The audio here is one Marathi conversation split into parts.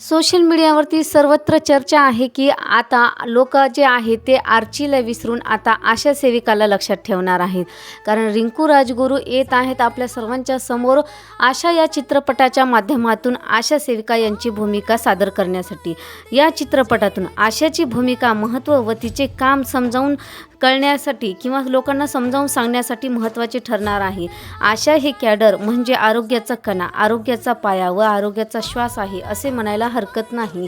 सोशल मीडियावरती सर्वत्र चर्चा आहे की आता लोक जे आहेत ते आर्चीला विसरून आता आशा सेविकाला लक्षात ठेवणार आहेत. कारण रिंकू राजगुरू येत आहेत आपल्या सर्वांच्या समोर आशा या चित्रपटाच्या माध्यमातून आशा सेविका यांची भूमिका सादर करण्यासाठी. या चित्रपटातून आशाची भूमिका, महत्त्व व तिचे काम समजावून कळण्यासाठी किंवा लोकांना समजावून सांगण्यासाठी महत्त्वाचे ठरणार आहे. आशा हे कॅडर म्हणजे आरोग्याचा कणा, आरोग्याचा पाया व आरोग्याचा श्वास आहे असे म्हणायला हरकत नाही.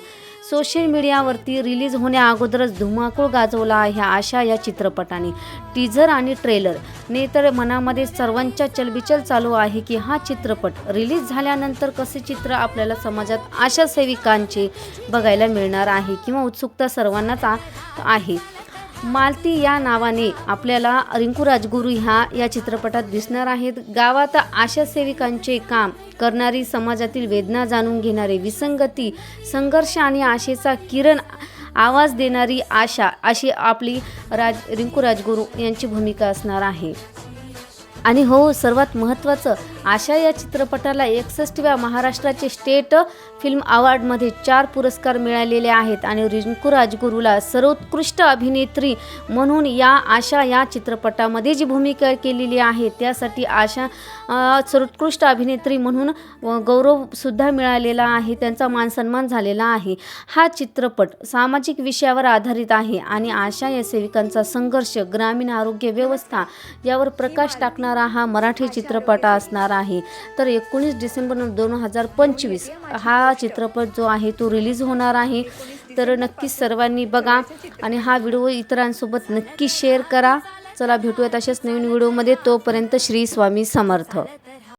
सोशल मीडियावरती रिलीज होण्याअगोदरच धुमाकूळ गाजवला आहे आशा या चित्रपटाने. टीझर आणि ट्रेलरने तर मनामध्ये सर्वांच्या चलबिचल चालू आहे की हा चित्रपट रिलीज झाल्यानंतर कसे चित्र आपल्याला समाजात आशा सेविकांचे बघायला मिळणार आहे किंवा उत्सुकता सर्वांनाच आहे. मालती या नावाने आपल्याला रिंकू राजगुरू या चित्रपटात दिसणार आहेत. गावात आशा सेविकांचे काम करणारी, समाजातील वेदना जाणून घेणारी, विसंगती, संघर्ष आणि आशेचा किरण आवाज देणारी आशा अशी आपली रिंकू राजगुरू यांची भूमिका असणार आहे. आणि हो, सर्वात महत्त्वाचं, आशा या चित्रपटाला 61व्या महाराष्ट्राचे स्टेट फिल्म अवॉर्डमध्ये 4 पुरस्कार मिळालेले आहेत आणि रिंकू राजगुरूला सर्वोत्कृष्ट अभिनेत्री म्हणून आशा या चित्रपटामध्ये जी भूमिका केलेली आहे त्यासाठी आशा सर्वोत्कृष्ट अभिनेत्री म्हणून गौरवसुद्धा मिळालेला आहे, त्यांचा मानसन्मान झालेला आहे. हा चित्रपट सामाजिक विषयावर आधारित आहे आणि आशा या सेविकांचा संघर्ष, ग्रामीण आरोग्य व्यवस्था यावर प्रकाश टाकणारा हा मराठी चित्रपट असणार आहे. तर 19 डिसेंबर 2025 हा चित्रपट जो आहे तो रिलीज होणार आहे. तर नक्कीच सर्वांनी बघा आणि हा व्हिडिओ इतरांसोबत नक्की शेअर करा. चला भेटूयात अशाच नवीन व्हिडिओमध्ये. तोपर्यंत श्री स्वामी समर्थ.